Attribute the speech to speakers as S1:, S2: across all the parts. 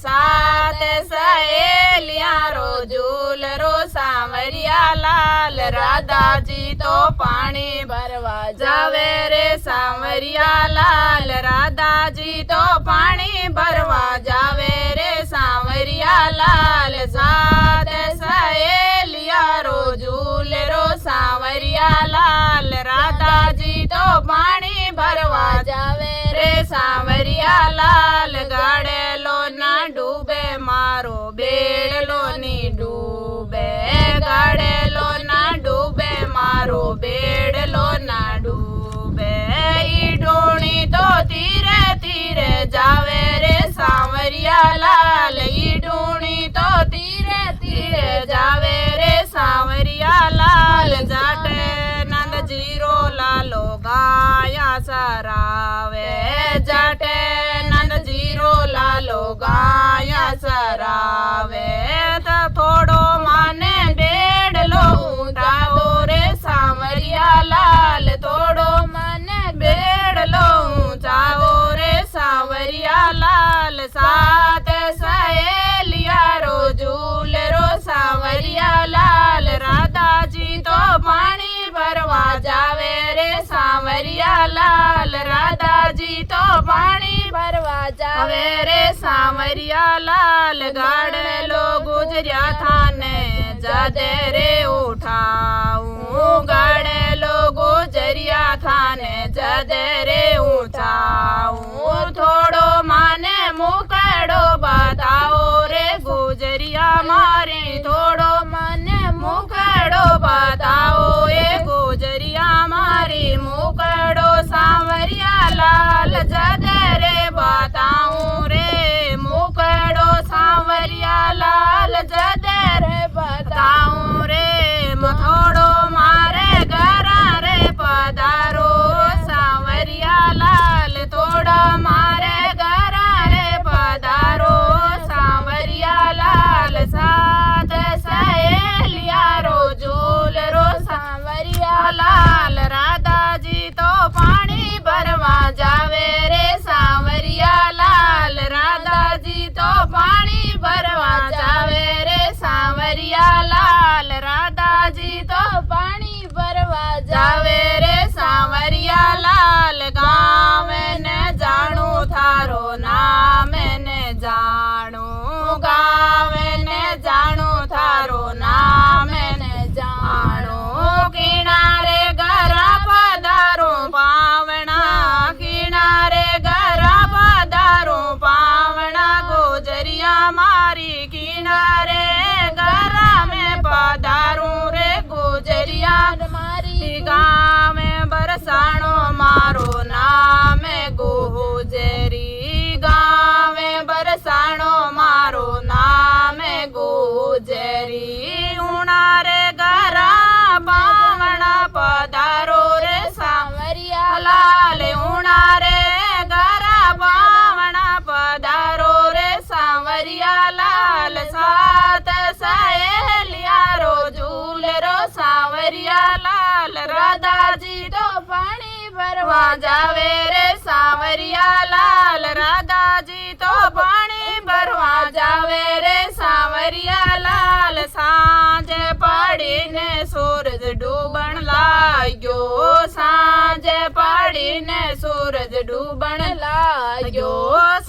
S1: साथ सहेलियां रो झूलरो सांवरिया लाल। राधा जी तो पानी भरवा जावे रे सांवरिया लाल। राधा जी तो पानी भरवा जावे रे सांवरिया लाल। साथ सहेलिया रो झूलरो सांवरिया लाल। राधा जी तो पानी भरवा जावे रे सांवरिया लाल। गाड़ेलो ना डूबे मारो बेड़लो नी डूबे। गाड़ेलो ना डूबे मारो बेड़लो ना डूबे। ई डोणी तो तीरे तीरे जावे रे सांवरिया लाल। ई डोणी तो तीरे तीरे जावे रे सांवरिया लाल। जाटे नंद जीरो लालो गाया सरावे। जाटे नंद जीरो लालो गाया सरावे। तो थोड़ो माने बेड़लो ऊंचाओ रे सांवरिया लाल। थोड़ो माने बेड़लो ऊंचाओ रे सांवरिया लाल। साथ सहेलिया रो झूलरो सांवरिया लाल। राधा जी तो पानी भरवा जावे रे सांवरिया लाल। राधा जी तो पानी भरवा जावे रे सांवरिया लाल। गाड़लो गुजरिया थाने जदे रे उठाऊं। गाड़लो गुजरिया थाने जदे रे उठाऊं। थोड़ो माने मुकड़ो बताओ रे गुजरिया मारी। थोड़ो माने मुकड़ो बताओ ये गुजरिया मारी। मुकड़ो सांवरिया लाल जदे रे बताऊं रे। मुकड़ो सांवरिया लाल जदे रे बताऊं रे। थोड़ो मारे गरा रे पधारो सांवरिया लाल। थोड़ा मारे गरा रे पधारो सांवरिया लाल। साथ सहेलिया रो झूलरो सांवरिया लाल। राधा जी तो पानी भरवा जावे रे सांवरिया लाल। राधा जी तो पानी भरवा जावे रे सांवरिया लाल। राधा जी तो पानी भरवा जावे रे सांवरिया लाल। गाँव ने जाणू थारो नाम ने जाणू। गाँव ने जाणू थारो नाम ने जाणू। किनारे गरा पधारो पावना। किनारे गरा पधारो पावना गुजरिया मारी। किनारे गरा में पधारूं रे गुजरिया मारी। गाँव में बरसाणो मारो नाम गुजरी। गाँव में बरसाणो मारो नाम गुजरी। उणारे गरा पावना पधारो रे सांवरिया लाल। उणारे गरा पावना पधारो रे सांवरिया लाल। साथ सहेलिया रो झूलरो सांवरिया लाल। राधा जी तो पानी भरवा जावे रे सांवरिया लाल। राधा जी तो पानी भरवा जावे रे सांवरिया लाल। सांझ पड़ी ने सूरज डूबण लाग्यो। सांझ पड़ी ने सूरज डूबण लाग्यो।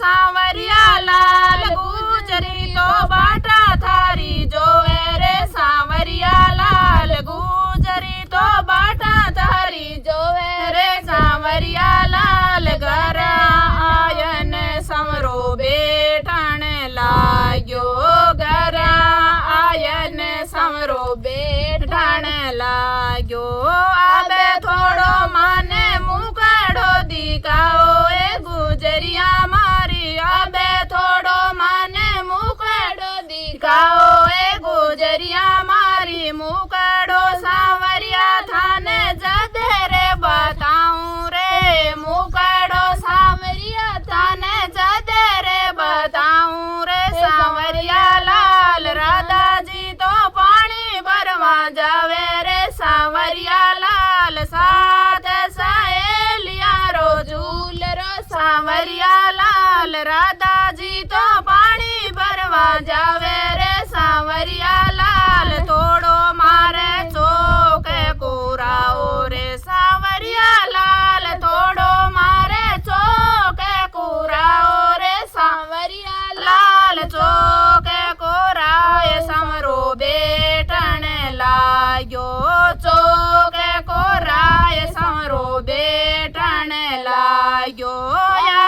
S1: सांवरिया लाल गुजरी तो बाटा थारी जोवे रे सांवरिया लाल। गुजरी तो बाटा थारी जोवे रे सांवरिया लाल। घर आयन समरो बेठण लाग्यो। घर आयन समरो बेठण लाग्यो। आबे थोड़ो माने मुकड़ो दिखाओ ए गुजरिया मारी। आबे थोड़ो माने मुकड़ो दिखाओ ए गुजरिया मारी। मुकड़ो सांवरिया थाने जदे रे बताऊं रे। मुकड़ो सांवरिया थाने जदे रे बताऊं रे सांवरिया लाल। राधा जी तो पानी भरवा जावे रे सांवरिया लाल। साथ सहेलिया रो झूलरो सांवरिया लाल। राधा जी तो पानी લેવા જાવે રે સાવરિયા લાલ થોડો મારે ચોકે કુરાઓ રે સાવરિયા લાલ થોડો મારે ચોકે કુરાઓ રે સાવરિયા લાલ ચોકે કોરાય સમરો બેટણ લાગ્યો ચોકે કોરાય સમરો બેટણ લાગ્યો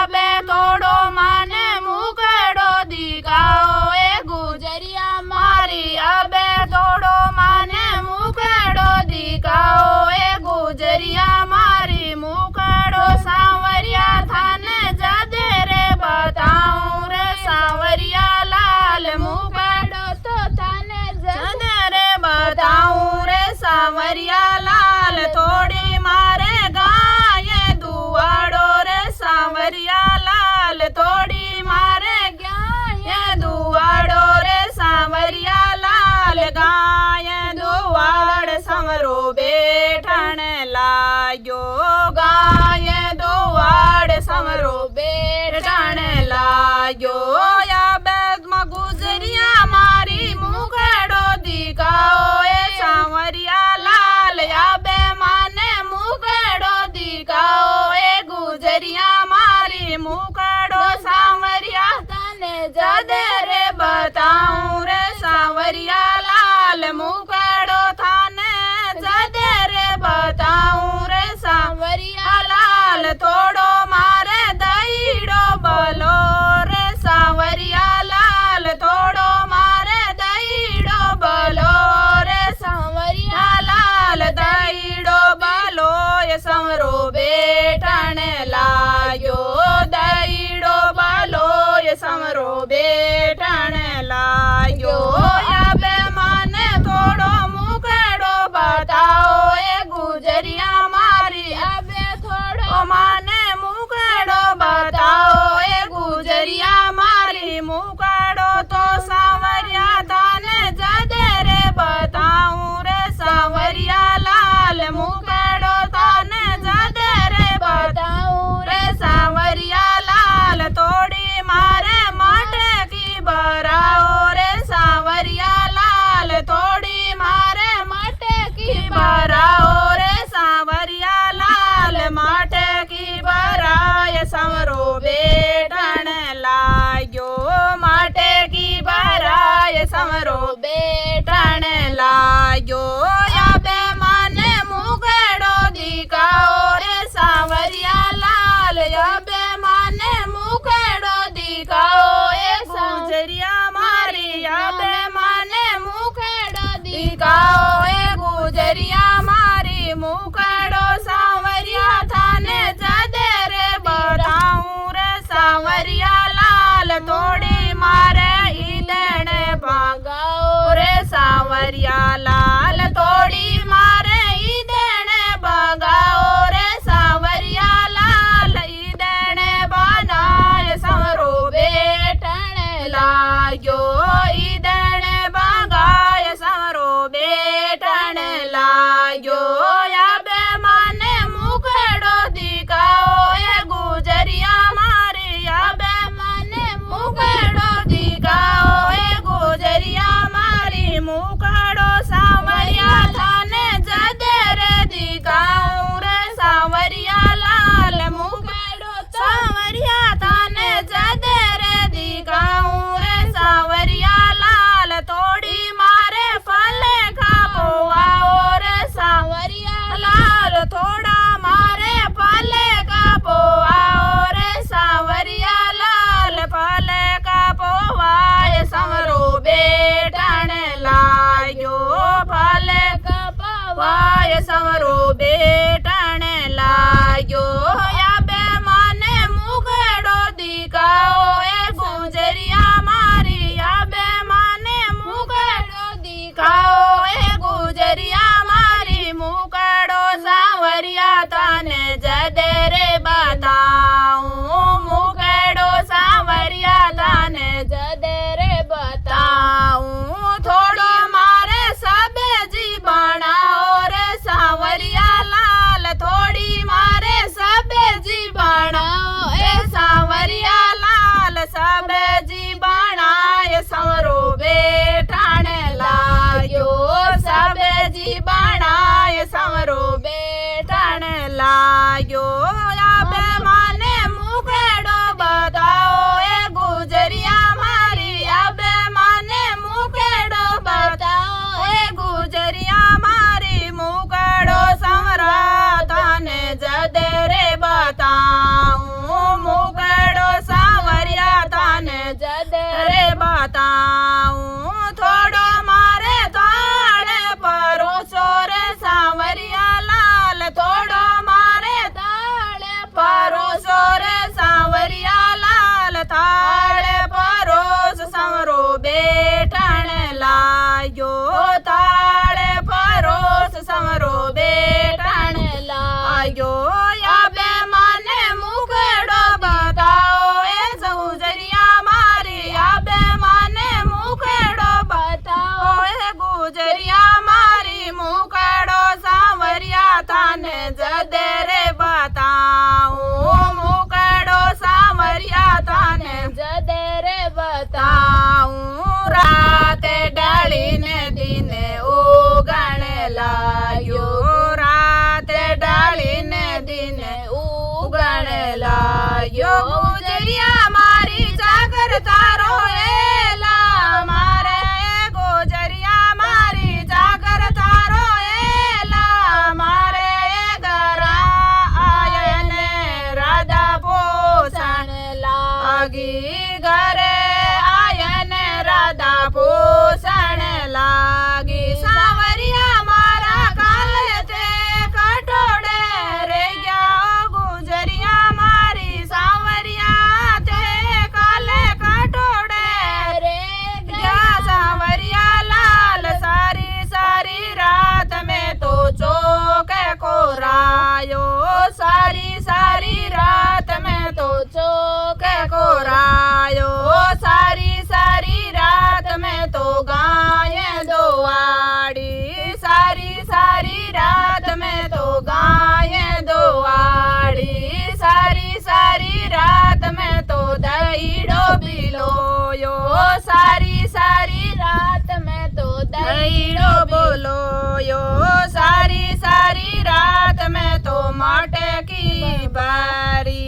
S1: બે થોડો માને મુકડો દીકાઓ એ ગુજરિયા મારી અબે થોડો માને મુકડો દીકાઓ એ ગુજરિયા મારી મુકડો સાવરિયા થાને જદે રે બતાઉં રે સાવરિયા લાલ મુકડો તો થાને જદે રે બતાઉં રે સાવરિયા લાલ થોડી મારે ગાય દુવાડો રે સાવરિયા લાલ થોડી મારે ગાય દુવાડો રે સાવરિયા લાલ ગાય દુવાડ સમરો બેઠણ લાગ્યો ગાય દુવાડ સમરો બેઠણ લાગ્યો યા બેગમાં ગુજરિયા મારી મુખડો દીકાઓ એ સાવરિયા લાલ યા બે માને મુખડો દીકાઓ એ ગુજરિયા મારી મુખડો સાવરિયા તને જદે રે બતાઉં રે સાવરિયા લાલ મુખડો થાને જદે રે બતાઉં રે સાવરિયા લાલ થોડો મારે દઈડો બલો રે સાવરિયા લાલ થોડો મારે દઈડો બલો રે સાવરિયા લાલ દઈડો બલો એ સમરો બેઠણ લાગ્યો દઈડો બલો એ સમરો બેઠણ લાગ્યો બે માને થોડો મુકડો બતાવો એ ગુજરિયા મારી અબે થોડો માને મુકડો બતાવો એ ગુજરિયા મારી મુકડો તો સાવરિયા તાને જદે રે બતાઉં રે સાવરિયા લાલ મુકડો તાને જદે રે બતાઉં રે સાવરિયા લાલ થોડી મારે મટકી ભરાવો રે સાવરિયા લાલ થોડી મારે મટકી ભરાવો રે સાવરિયા લાલ મટકી ભરાય સમરો બેઠણ લાગ્યો મટકી ભરાય સમરો બેઠણ લાગ્યો યા બે માને મુગડો દીકાઓ રે સાવરિયા લાલ યા બે માને મુગડો દીકાઓ એ ગુજરિયા મારી યા બે માને મુગડો દીકાઓ એ ગુજરિયા મારી મુગડો સાવરિયા થાને જદે રે બતાઉં રે સાવરિયા લાલ થોડી મારે ઈદણે ભાગાઓ રે સાવરિયા લાલ થોડી મારે ઈદણે ભગાઓ રે સાવરિયા લાલ ઈદણે બનાય સમરો બેઠણ લાગ્યો ઈદણે ભગાય સમરો બેઠણ લાગ્યો યા બે માને મુકડો દીકાઓ એ ગુજરિયા મારી યા બે માને મુકડો દીકાઓ એ ગુજરિયા મારી મુકડો સાવરિયા થાને જદે રે દીકાઉં રે સાવરિયા લાલ મુકડો સાવરિયા થાને જદે રે દીકાઉં રે સાવરિયા લાલ થોડી મારે ફલે ખાપોવાઓ રે સાવરિયા લાલ થોડા મારે ફલે કાપોવાઓ રે સાવરિયા લાલ ફલે કાપોવાય સમરો બેઠણ લાગ્યો ફલે કાપોવાય સમરો બેઠણ લાગ્યો યા બે માને મુગડો દીકાઓ એ ગુજરિયા મારી યા બે માને મુગડો દીકાઓ એ ગુજરિયા મારી મુકડો સાવરિયા તને જદે રે બતાઉં મુકડો સાવરિયા તને જદે રે બતાઉં થોડો મારે સબેજી બનાવો રે સાવરિયા લાલ થોડી મારે સબેજી બનાવો એ સાવરિયા લાલ સબેજી બનાય बताऊं थोड़ो मारे ताड़े परोसो रे सांवरिया लाल थोड़ो मारे ताड़े परोसो रे सांवरिया लाल ताड़े परोस संवरो बेठण लायो ताड़े परोस संवरो बेठण लायो या बे माने मुखड़ो बताओ ए गुजरिया मारी या बे माने मुखड़ो बताओ ए गुजरिया मारी मुखड़ो सांवरिया थाने जदे रे बताऊं मुखड़ो सांवरिया थाने जदे रे बताऊं राते डाली ने दिने उगण लायो राते डाली ने दिने उगण लायो गुजरिया मारी जागर तारो एला मारे गुजरिया मारी जागर तारो एला मारे गरा आयने राधा पोषण लागी घरे आयने राधा पोषण लागी सांवरिया मारा काल ते कटोड़े रे गया गुजरिया मारी सांवरिया ते काले कटोड़े रे गया सांवरिया लाल सारी सारी रात में तो चौक कोरायो सारी सारी रात में तो चौक कोरायो सारी सारी रात में तो गाय दोवाड़ी सारी सारी रात में तो गाय दोवाड़ी सारी सारी रात में तो दहीड़ो बिलोयो सारी सारी रात में तो दहीड़ो बोलोयो सारी सारी रात में तो माटे की बारी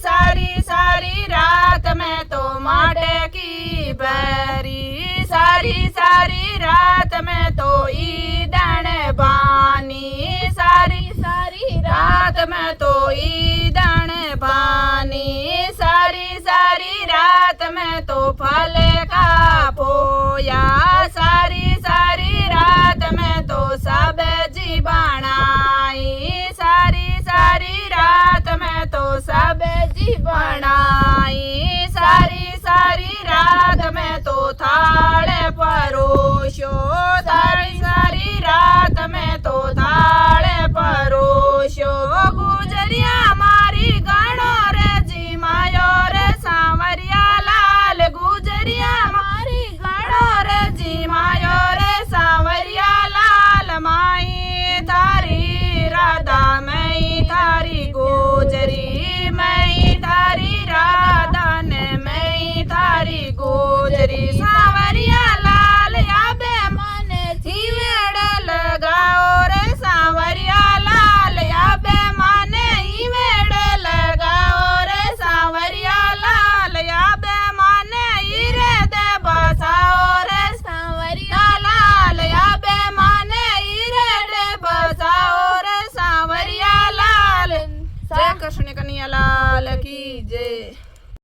S1: सारी सारी रात में तो माटे की बारी सारी सारी रात में तो ईदन बानी सारी सारी रात में तो ईदन बानी सारी सारी रात में तो फल का पोया सारी सारी रात में तो सब्जी बनाई सारी सारी रात में तो सब्जी बनाई सारी सारी रात में तो थाड़े परोसो सारी सारी रात में तो थाड़े परोसो गुजरिया मारी गणो रे जी मायो रे सांवरिया लाल गुजरिया मारी गणो रे जी मायो रे सांवरिया लाल माई थारी राधा मई थारी गुजरी मई थारी राधा ने मई थारी गुजरी सांवरिया लाल या बे माने थीवेड़ लगाओ रे सांवरिया लाल या बे माने ईवेड़ लगाओ रे सांवरिया लाल या बे माने ईरे दे बसाओ रे सांवरिया लाल या बे माने ईरे दे बसाओ रे सांवरिया लाल जय कृष्ण कन्हैया लाल की जय।